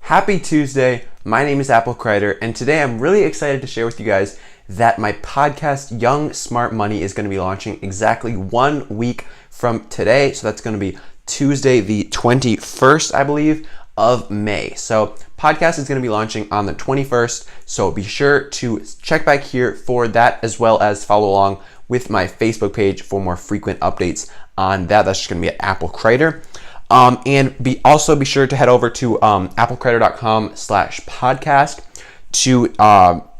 Happy Tuesday. My name is Apple Crider, and today I'm really excited to share with you guys that my podcast, Young Smart Money, is going to be launching exactly 1 week from today. So that's going to be Tuesday, the 21st, I believe, of May. So podcast is going to be launching on the 21st. So be sure to check back here for that, as well as follow along with my Facebook page for more frequent updates on that. That's just going to be at Apple Crider. And be sure to head over to applecrider.com/podcast to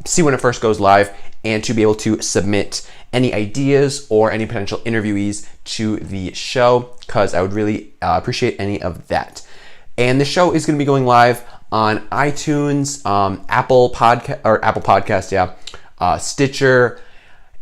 see when it first goes live and to be able to submit any ideas or any potential interviewees to the show, because I would really appreciate any of that. And the show is going to be going live on iTunes, Apple Podcast, Stitcher,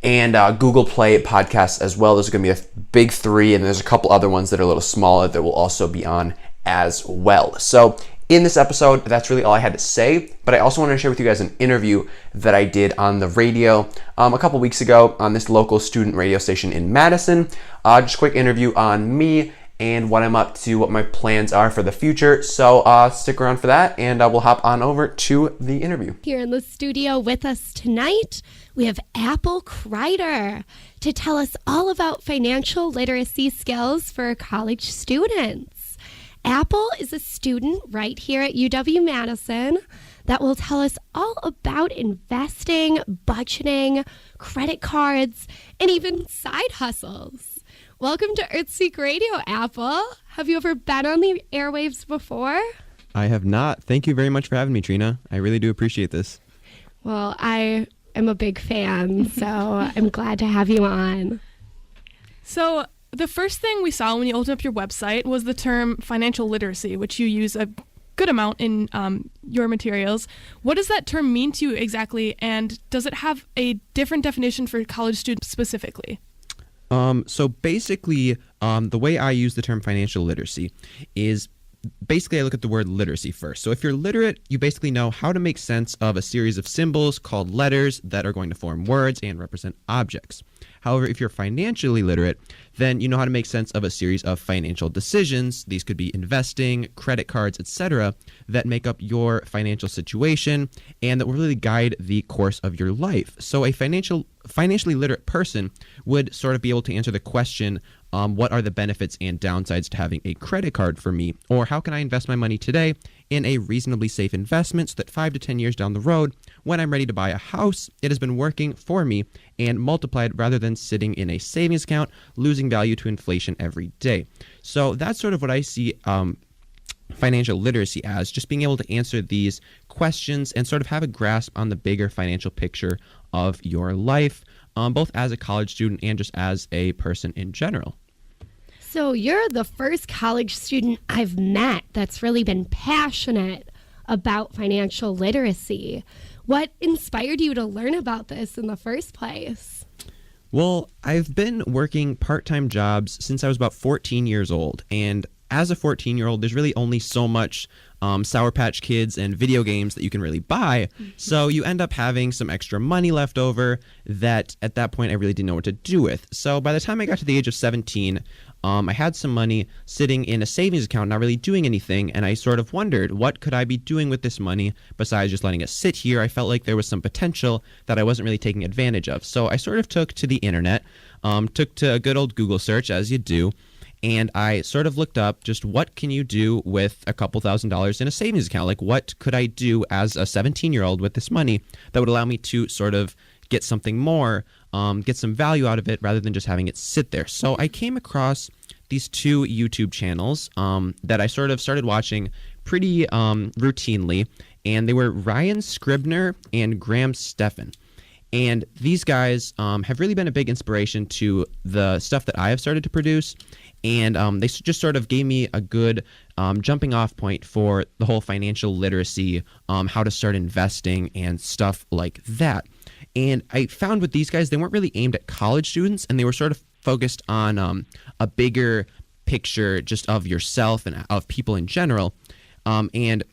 and Google Play podcasts as well. Those are going to be a big three, and there's a couple other ones that are a little smaller that will also be on as well. So in this episode, that's really all I had to say, but I also wanted to share with you guys an interview that I did on the radio a couple weeks ago on this local student radio station in Madison. Just a quick interview on me and what I'm up to, what my plans are for the future. So stick around for that, and we'll hop on over to the interview. Here in the studio with us tonight, we have Apple Crider to tell us all about financial literacy skills for college students. Apple is a student right here at UW-Madison that will tell us all about investing, budgeting, credit cards, and even side hustles. Welcome to EarthSeek Radio, Apple. Have you ever been on the airwaves before? I have not. Thank you very much for having me, Trina. I really do appreciate this. Well, I am a big fan, so I'm glad to have you on. So the first thing we saw when you opened up your website was the term financial literacy, which you use a good amount in your materials. What does that term mean to you exactly, and does it have a different definition for college students specifically? So basically, the way I use the term financial literacy is basically I look at the word literacy first. So if you're literate, you basically know how to make sense of a series of symbols called letters that are going to form words and represent objects. However, if you're financially literate, then you know how to make sense of a series of financial decisions. These could be investing, credit cards, etc., that make up your financial situation and that will really guide the course of your life. So a financially literate person would sort of be able to answer the question, what are the benefits and downsides to having a credit card for me? Or how can I invest my money today in a reasonably safe investment so that 5 to 10 years down the road, when I'm ready to buy a house, it has been working for me and multiplied rather than sitting in a savings account, losing value to inflation every day. So that's sort of what I see financial literacy as, just being able to answer these questions and sort of have a grasp on the bigger financial picture of your life, both as a college student and just as a person in general. So you're the first college student I've met that's really been passionate about financial literacy. What inspired you to learn about this in the first place? Well, I've been working part-time jobs since I was about 14 years old, and as a 14-year-old, there's really only so much Sour Patch Kids and video games that you can really buy. So you end up having some extra money left over that at that point I really didn't know what to do with. So by the time I got to the age of 17, I had some money sitting in a savings account, not really doing anything, and I sort of wondered, what could I be doing with this money besides just letting it sit here? I felt like there was some potential that I wasn't really taking advantage of. So I sort of took to the internet, took to a good old Google search, as you do, and I sort of looked up just what can you do with a couple $1,000s in a savings account? Like, what could I do as a 17-year-old with this money that would allow me to sort of get something more, get some value out of it rather than just having it sit there? So I came across these two YouTube channels that I sort of started watching pretty routinely, and they were Ryan Scribner and Graham Stephan. And these guys have really been a big inspiration to the stuff that I have started to produce. And they just sort of gave me a good jumping off point for the whole financial literacy, how to start investing and stuff like that. And I found with these guys, they weren't really aimed at college students, and they were sort of focused on a bigger picture just of yourself and of people in general. And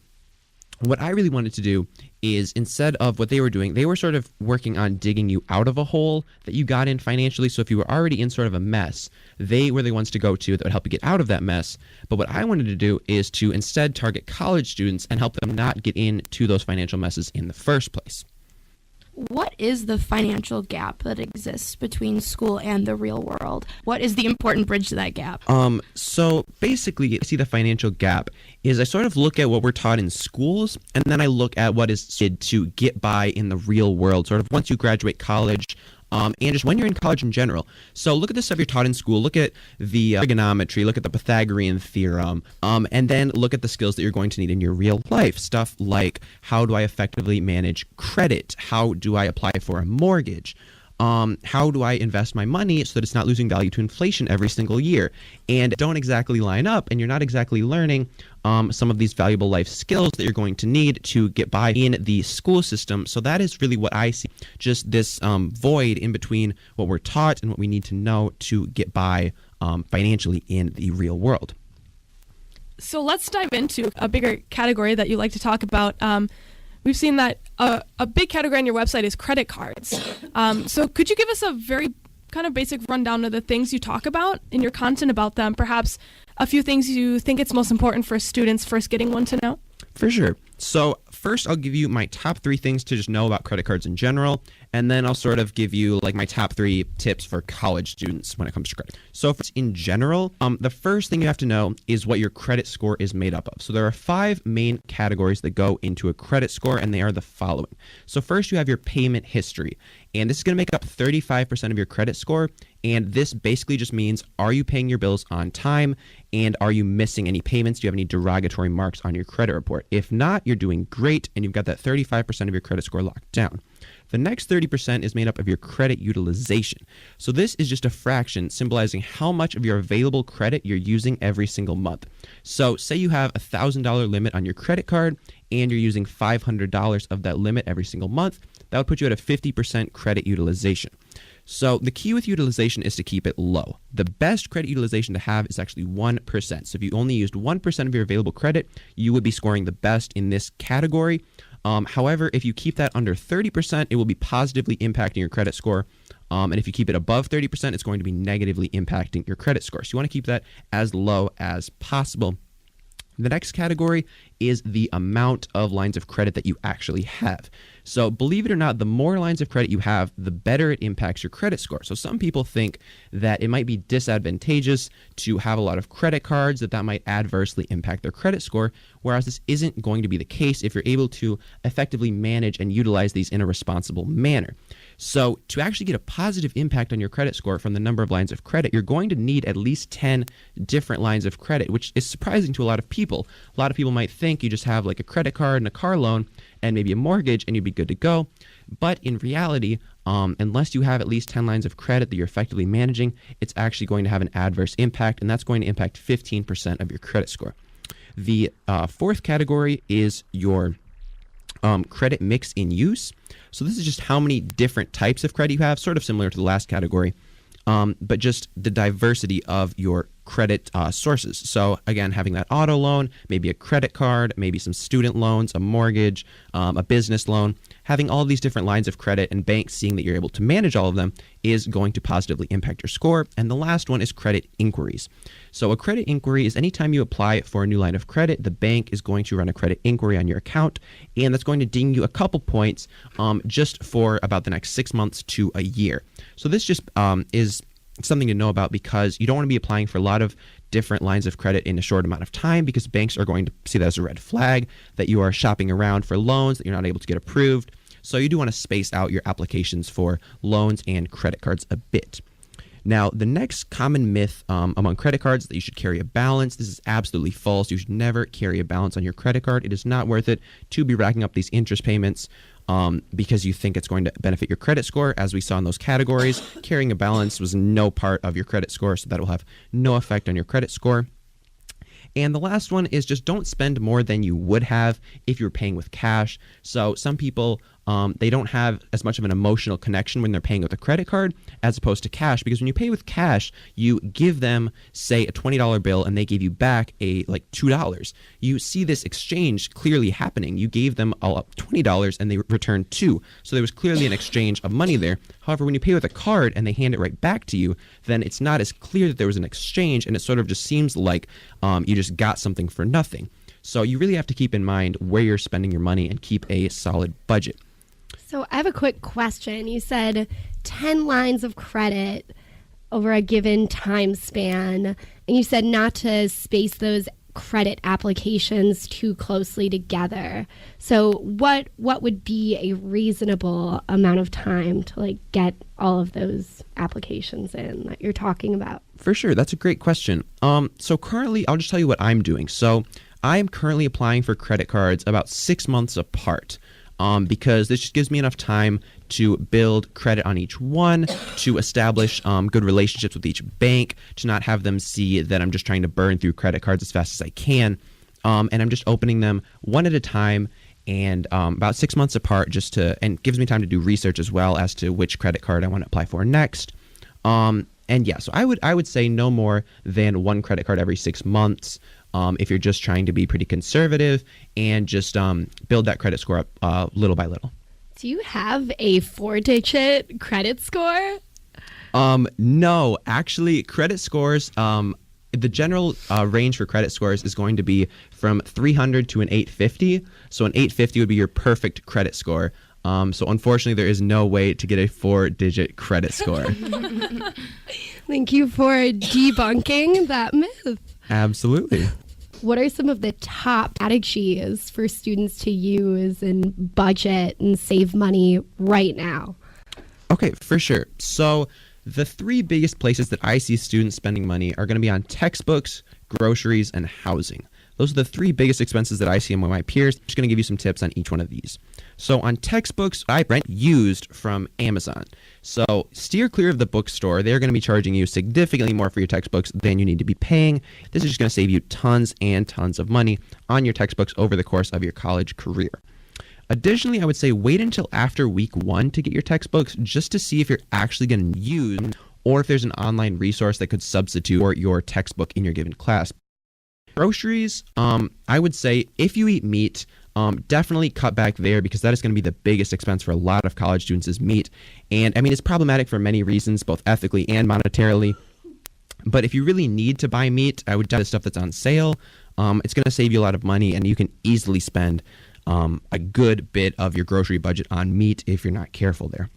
what I really wanted to do is, instead of what they were doing, they were sort of working on digging you out of a hole that you got in financially. So if you were already in sort of a mess, they were the ones to go to that would help you get out of that mess. But what I wanted to do is to instead target college students and help them not get into those financial messes in the first place. What is the financial gap that exists between school and the real world? What is the important bridge to that gap? So basically, I see the financial gap is I sort of look at what we're taught in schools, and then I look at what is needed to get by in the real world, sort of once you graduate college, and just when you're in college in general. So look at the stuff you're taught in school, look at the trigonometry, look at the Pythagorean theorem, and then look at the skills that you're going to need in your real life. Stuff like, how do I effectively manage credit? How do I apply for a mortgage? How do I invest my money so that it's not losing value to inflation every single year? And don't exactly line up, and you're not exactly learning some of these valuable life skills that you're going to need to get by in the school system. So that is really what I see, just this void in between what we're taught and what we need to know to get by financially in the real world. So let's dive into a bigger category that you like to talk about. We've seen that a big category on your website is credit cards. So could you give us a very kind of basic rundown of the things you talk about in your content about them? Perhaps a few things you think it's most important for students first getting one to know? For sure. So first, I'll give you my top 3 things to just know about credit cards in general, and then I'll sort of give you like my top 3 tips for college students when it comes to credit. So first, in general, the first thing you have to know is what your credit score is made up of. So there are 5 main categories that go into a credit score, and they are the following. So first, you have your payment history, and this is going to make up 35% of your credit score. And this basically just means, are you paying your bills on time, and are you missing any payments? Do you have any derogatory marks on your credit report? If not, you're doing great, and you've got that 35% of your credit score locked down. The next 30% is made up of your credit utilization. So this is just a fraction symbolizing how much of your available credit you're using every single month. So say you have a $1,000 limit on your credit card, and you're using $500 of that limit every single month. That would put you at a 50% credit utilization. So the key with utilization is to keep it low. The best credit utilization to have is actually 1%. So if you only used 1% of your available credit, you would be scoring the best in this category. However, if you keep that under 30%, it will be positively impacting your credit score. And if you keep it above 30%, it's going to be negatively impacting your credit score. So you want to keep that as low as possible. The next category is the amount of lines of credit that you actually have. So believe it or not, the more lines of credit you have, the better it impacts your credit score. So some people think that it might be disadvantageous to have a lot of credit cards, that might adversely impact their credit score, whereas this isn't going to be the case if you're able to effectively manage and utilize these in a responsible manner. So to actually get a positive impact on your credit score from the number of lines of credit, you're going to need at least 10 different lines of credit, which is surprising to a lot of people. A lot of people might think you just have like a credit card and a car loan and maybe a mortgage and you'd be good to go. But in reality, unless you have at least 10 lines of credit that you're effectively managing, it's actually going to have an adverse impact, and that's going to impact 15% of your credit score. The fourth category is your credit mix in use. So this is just how many different types of credit you have, sort of similar to the last category, but just the diversity of your credit sources. So again, having that auto loan, maybe a credit card, maybe some student loans, a mortgage, a business loan, having all these different lines of credit and banks seeing that you're able to manage all of them is going to positively impact your score. And the last one is credit inquiries. So a credit inquiry is anytime you apply for a new line of credit, the bank is going to run a credit inquiry on your account, and that's going to ding you a couple points just for about the next 6 months to a year. So this just is something to know about, because you don't want to be applying for a lot of different lines of credit in a short amount of time, because banks are going to see that as a red flag, that you are shopping around for loans that you're not able to get approved. So you do want to space out your applications for loans and credit cards a bit. Now, the next common myth among credit cards is that you should carry a balance. This is absolutely false. You should never carry a balance on your credit card. It is not worth it to be racking up these interest payments because you think it's going to benefit your credit score. As we saw in those categories, carrying a balance was no part of your credit score, so that will have no effect on your credit score. And the last one is just don't spend more than you would have if you're paying with cash. So some people they don't have as much of an emotional connection when they're paying with a credit card as opposed to cash, because when you pay with cash, you give them, say, a $20 bill and they give you back a like $2. You see this exchange clearly happening. You gave them all up $20 and they returned $2. So there was clearly an exchange of money there. However, when you pay with a card and they hand it right back to you, then it's not as clear that there was an exchange, and it sort of just seems like you just got something for nothing. So you really have to keep in mind where you're spending your money and keep a solid budget. So I have a quick question. You said 10 lines of credit over a given time span, and you said not to space those credit applications too closely together. So what would be a reasonable amount of time to like get all of those applications in that you're talking about? For sure. That's a great question. So currently, I'll just tell you what I'm doing. So I am currently applying for credit cards about 6 months apart. Because this just gives me enough time to build credit on each one, to establish good relationships with each bank, to not have them see that I'm just trying to burn through credit cards as fast as I can. And I'm just opening them one at a time and about 6 months apart, and gives me time to do research as well as to which credit card I want to apply for next. And yeah, so I would say no more than one credit card every 6 months. If you're just trying to be pretty conservative and just build that credit score up little by little. Do you have a 4-digit credit score? No, actually, credit scores, the general range for credit scores is going to be from 300 to an 850. So an 850 would be your perfect credit score. So unfortunately, there is no way to get a 4-digit credit score. Thank you for debunking that myth. Absolutely. What are some of the top strategies for students to use and budget and save money right now? Okay, for sure. So the 3 biggest places that I see students spending money are going to be on textbooks, groceries, and housing. Those are the 3 biggest expenses that I see among my peers. I'm just going to give you some tips on each one of these. So on textbooks, I rent used from Amazon. So steer clear of the bookstore. They're going to be charging you significantly more for your textbooks than you need to be paying. This is just going to save you tons and tons of money on your textbooks over the course of your college career. Additionally, I would say wait until after week 1 to get your textbooks, just to see if you're actually going to use them or if there's an online resource that could substitute for your textbook in your given class. Groceries, I would say if you eat meat, definitely cut back there, because that is going to be the biggest expense for a lot of college students is meat. And I mean, it's problematic for many reasons, both ethically and monetarily. But if you really need to buy meat, I would buy the stuff that's on sale. It's going to save you a lot of money, and you can easily spend a good bit of your grocery budget on meat if you're not careful there.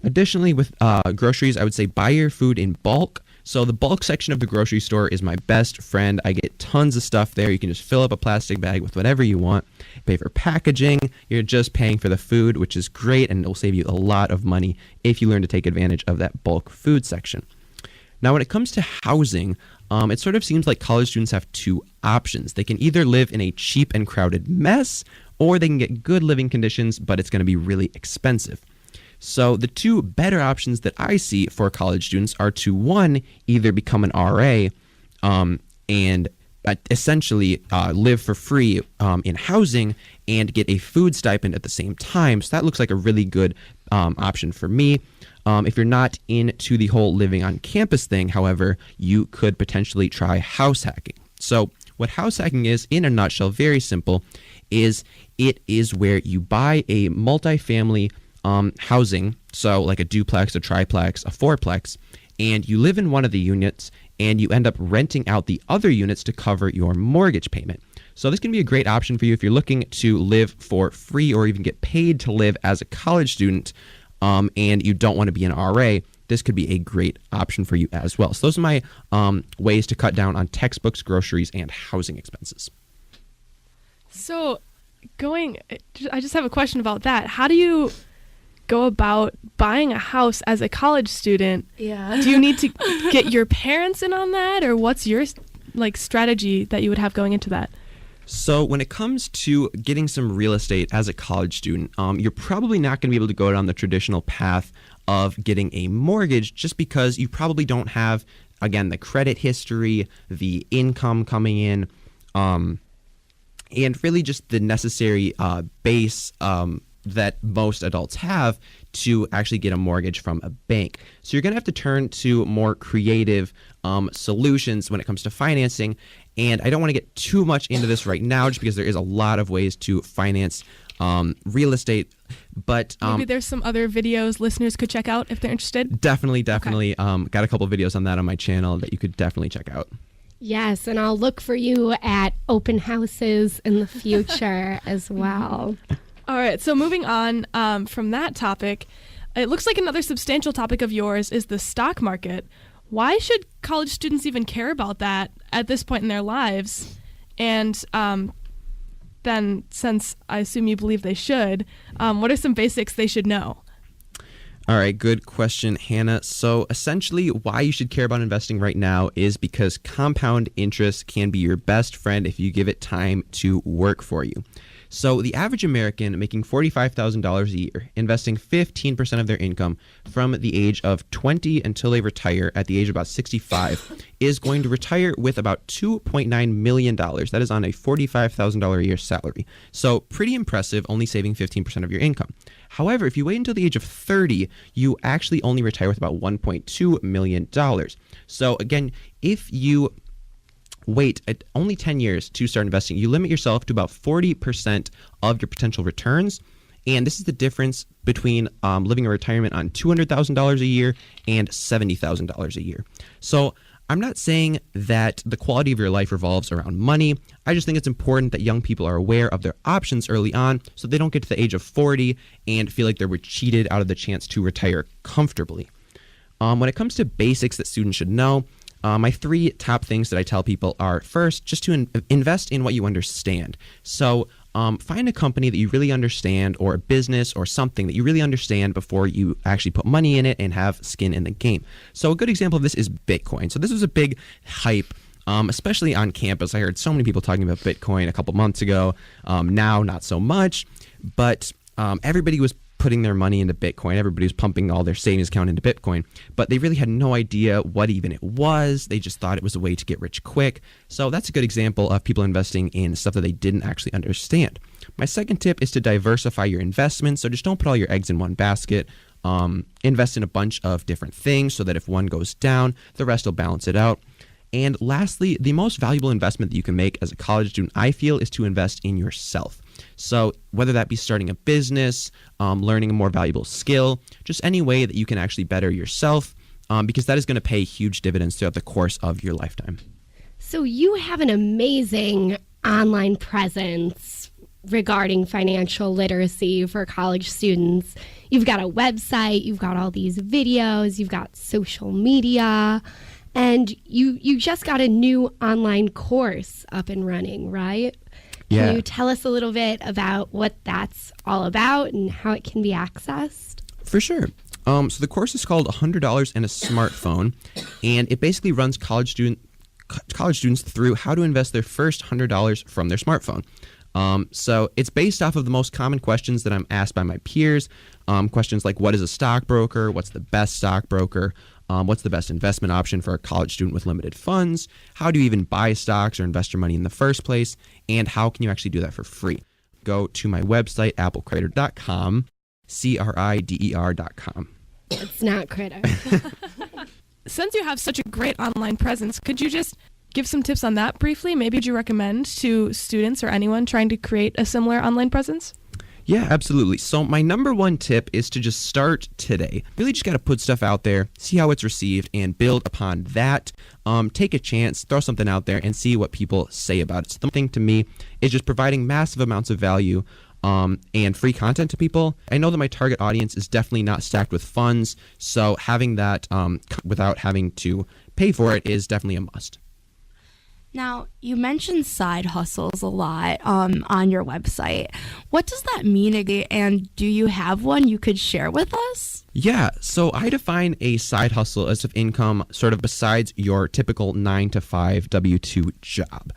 Additionally, with groceries, I would say buy your food in bulk. So the bulk section of the grocery store is my best friend. I get tons of stuff there. You can just fill up a plastic bag with whatever you want. Pay for packaging. You're just paying for the food, which is great, and it will save you a lot of money if you learn to take advantage of that bulk food section. Now, when it comes to housing, it sort of seems like college students have 2 options. They can either live in a cheap and crowded mess, or they can get good living conditions, but it's going to be really expensive. So the 2 better options that I see for college students are to, 1, either become an RA and essentially live for free in housing and get a food stipend at the same time. So that looks like a really good option for me. If you're not into the whole living on campus thing, however, you could potentially try house hacking. So what house hacking is, in a nutshell, very simple, is it is where you buy a multifamily housing, so like a duplex, a triplex, a fourplex, and you live in one of the units and you end up renting out the other units to cover your mortgage payment. So this can be a great option for you if you're looking to live for free or even get paid to live as a college student and you don't want to be an RA. This could be a great option for you as well. So those are my ways to cut down on textbooks, groceries, and housing expenses. So I just have a question about that. How do you go about buying a house as a college student? Yeah. Do you need to get your parents in on that, or what's your strategy that you would have going into that? So when it comes to getting some real estate as a college student, you're probably not going to be able to go down the traditional path of getting a mortgage, just because you probably don't have, again, the credit history, the income coming in, and really just the necessary base that most adults have to actually get a mortgage from a bank. So you're going to have to turn to more creative solutions when it comes to financing. And I don't want to get too much into this right now just because there is a lot of ways to finance real estate. But maybe there's some other videos listeners could check out if they're interested. Definitely. Got a couple videos on that on my channel that you could definitely check out. Yes, and I'll look for you at open houses in the future as well. All right, so moving on from that topic, it looks like another substantial topic of yours is the stock market. Why should college students even care about that at this point in their lives? And then, since I assume you believe they should, what are some basics they should know? All right, good question, Hannah. So essentially, why you should care about investing right now is because compound interest can be your best friend if you give it time to work for you. So the average American making $45,000 a year, investing 15% of their income from the age of 20 until they retire at the age of about 65, is going to retire with about $2.9 million. That is on a $45,000 a year salary. So pretty impressive, only saving 15% of your income. However, if you wait until the age of 30, you actually only retire with about $1.2 million. So again, if you wait only 10 years to start investing, you limit yourself to about 40% of your potential returns. And this is the difference between living a retirement on $200,000 a year and $70,000 a year. So I'm not saying that the quality of your life revolves around money. I just think it's important that young people are aware of their options early on so they don't get to the age of 40 and feel like they were cheated out of the chance to retire comfortably. When it comes to basics that students should know, my three top things that I tell people are, first, just to invest in what you understand. So find a company that you really understand, or a business or something that you really understand before you actually put money in it and have skin in the game. So a good example of this is Bitcoin. So this was a big hype, especially on campus. I heard so many people talking about Bitcoin a couple months ago. Now, not so much, but everybody was putting their money into Bitcoin. Everybody was pumping all their savings account into Bitcoin, but they really had no idea what even it was. They just thought it was a way to get rich quick. So that's a good example of people investing in stuff that they didn't actually understand. My second tip is to diversify your investments. So just don't put all your eggs in one basket. Invest in a bunch of different things so that if one goes down, the rest will balance it out. And lastly, the most valuable investment that you can make as a college student, I feel, is to invest in yourself. So whether that be starting a business, learning a more valuable skill, just any way that you can actually better yourself, because that is going to pay huge dividends throughout the course of your lifetime. So you have an amazing online presence regarding financial literacy for college students. You've got a website, you've got all these videos, you've got social media, and you just got a new online course up and running, right? Yeah. Can you tell us a little bit about what that's all about and how it can be accessed? For sure. So the course is called $100 and a Smartphone, and it basically runs college students through how to invest their first $100 from their smartphone. So it's based off of the most common questions that I'm asked by my peers. Questions like, what is a stockbroker? What's the best stockbroker? What's the best investment option for a college student with limited funds? How do you even buy stocks or invest your money in the first place? And how can you actually do that for free? Go to my website, applecrider.com, CRIDER.com. It's not Critter. Since you have such a great online presence, could you just give some tips on that briefly? Maybe would you recommend to students or anyone trying to create a similar online presence? Yeah, absolutely. So my number one tip is to just start today. Really just got to put stuff out there, see how it's received, and build upon that. Take a chance, throw something out there, and see what people say about it. So the thing to me is just providing massive amounts of value and free content to people. I know that my target audience is definitely not stacked with funds, so having that without having to pay for it is definitely a must. Now, you mentioned side hustles a lot on your website. What does that mean, and do you have one you could share with us? Yeah, so I define a side hustle as of income sort of besides your typical 9-to-5 W-2 job.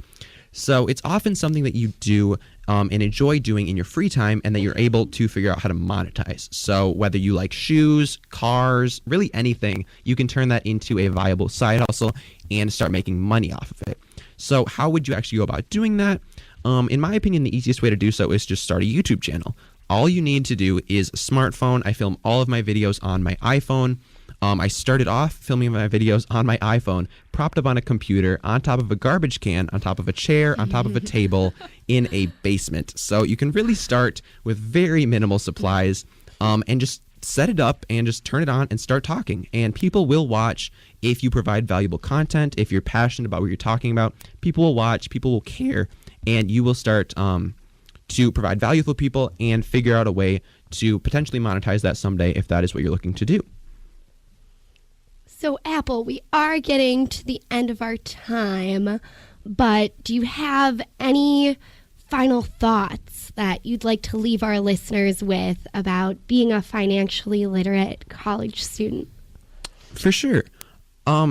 So it's often something that you do and enjoy doing in your free time and that you're able to figure out how to monetize. So whether you like shoes, cars, really anything, you can turn that into a viable side hustle and start making money off of it. So how would you actually go about doing that? In my opinion, the easiest way to do so is just start a YouTube channel. All you need to do is a smartphone. I film all of my videos on my iPhone. I started off filming my videos on my iPhone, propped up on a computer, on top of a garbage can, on top of a chair, on top of a table, in a basement. So you can really start with very minimal supplies, and just set it up and just turn it on and start talking. And people will watch if you provide valuable content. If you're passionate about what you're talking about, people will watch, people will care, and you will start to provide value for people and figure out a way to potentially monetize that someday if that is what you're looking to do. So, Apple, we are getting to the end of our time, but do you have any final thoughts that you'd like to leave our listeners with about being a financially literate college student? For sure.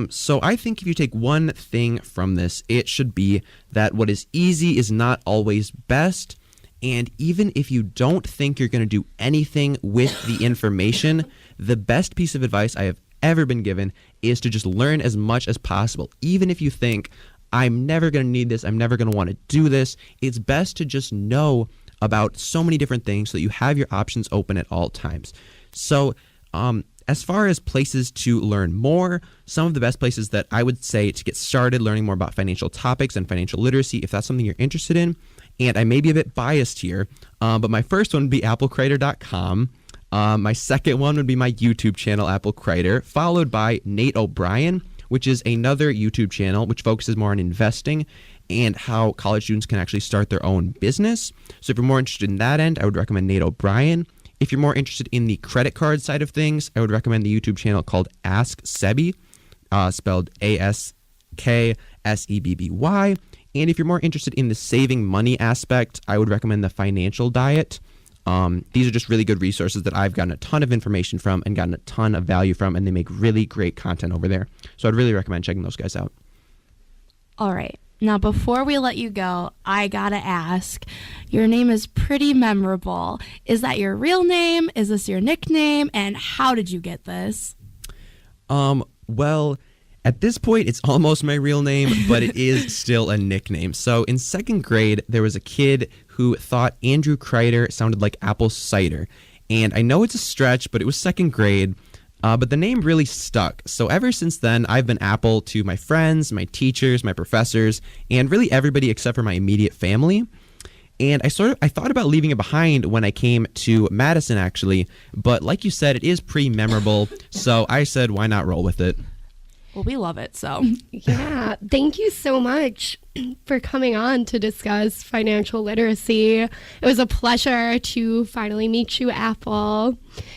So I think if you take one thing from this, it should be that what is easy is not always best. And even if you don't think you're going to do anything with the information, the best piece of advice I have ever been given is to just learn as much as possible. Even if you think, I'm never going to need this, I'm never going to want to do this, it's best to just know about so many different things so that you have your options open at all times. So as far as places to learn more, some of the best places that I would say to get started learning more about financial topics and financial literacy, if that's something you're interested in, and I may be a bit biased here, but my first one would be applecrider.com. My second one would be my YouTube channel, Apple Crider, followed by Nate O'Brien, which is another YouTube channel which focuses more on investing and how college students can actually start their own business. So if you're more interested in that end, I would recommend Nate O'Brien. If you're more interested in the credit card side of things, I would recommend the YouTube channel called Ask Sebby, spelled ASKSEBBY. And if you're more interested in the saving money aspect, I would recommend the Financial Diet. These are just really good resources that I've gotten a ton of information from and gotten a ton of value from, and they make really great content over there. So I'd really recommend checking those guys out. All right. Now, before we let you go, I gotta ask, your name is pretty memorable. Is that your real name? Is this your nickname? And how did you get this? Well, at this point, it's almost my real name, but it is still a nickname. So in second grade, there was a kid who thought Andrew Crider sounded like apple cider. And I know it's a stretch, but it was second grade. But the name really stuck. So ever since then, I've been Apple to my friends, my teachers, my professors, and really everybody except for my immediate family. And I thought about leaving it behind when I came to Madison, actually. But like you said, it is pretty memorable. So I said, why not roll with it? Well, we love it, so. Yeah, thank you so much for coming on to discuss financial literacy. It was a pleasure to finally meet you, Apple.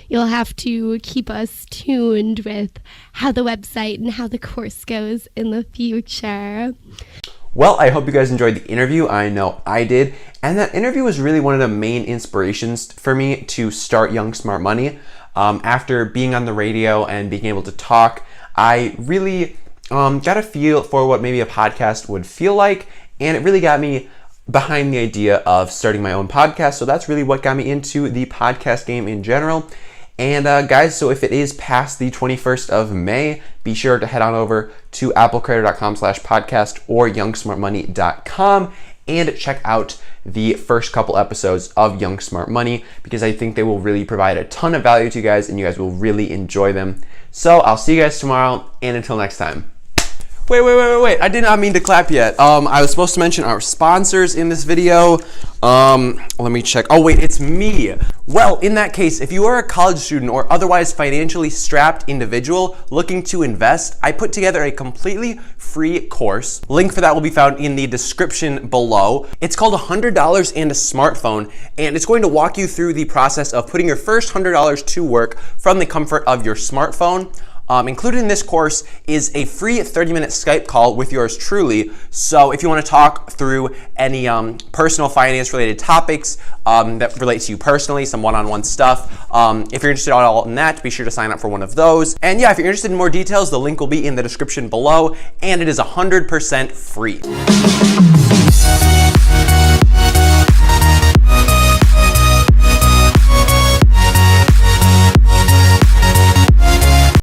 You'll have to keep us tuned with how the website and how the course goes in the future. Well, I hope you guys enjoyed the interview. I know I did. And that interview was really one of the main inspirations for me to start Young Smart Money. After being on the radio and being able to talk, I really got a feel for what maybe a podcast would feel like, and it really got me behind the idea of starting my own podcast. So that's really what got me into the podcast game in general. And guys, so if it is past the 21st of May, be sure to head on over to applecrider.com/podcast or youngsmartmoney.com and check out the first couple episodes of Young Smart Money, because I think they will really provide a ton of value to you guys and you guys will really enjoy them. So I'll see you guys tomorrow, and until next time. Wait. I did not mean to clap yet. I was supposed to mention our sponsors in this video. Let me check. Oh, wait, it's me. Well, in that case, if you are a college student or otherwise financially strapped individual looking to invest, I put together a completely free course. Link for that will be found in the description below. It's called $100 and a Smartphone, and it's going to walk you through the process of putting your first $100 to work from the comfort of your smartphone. Included in this course is a free 30-minute Skype call with yours truly. So if you want to talk through any personal finance related topics that relate to you personally, some one-on-one stuff, if you're interested at all in that, be sure to sign up for one of those. And yeah, if you're interested in more details, the link will be in the description below, and it is 100% free.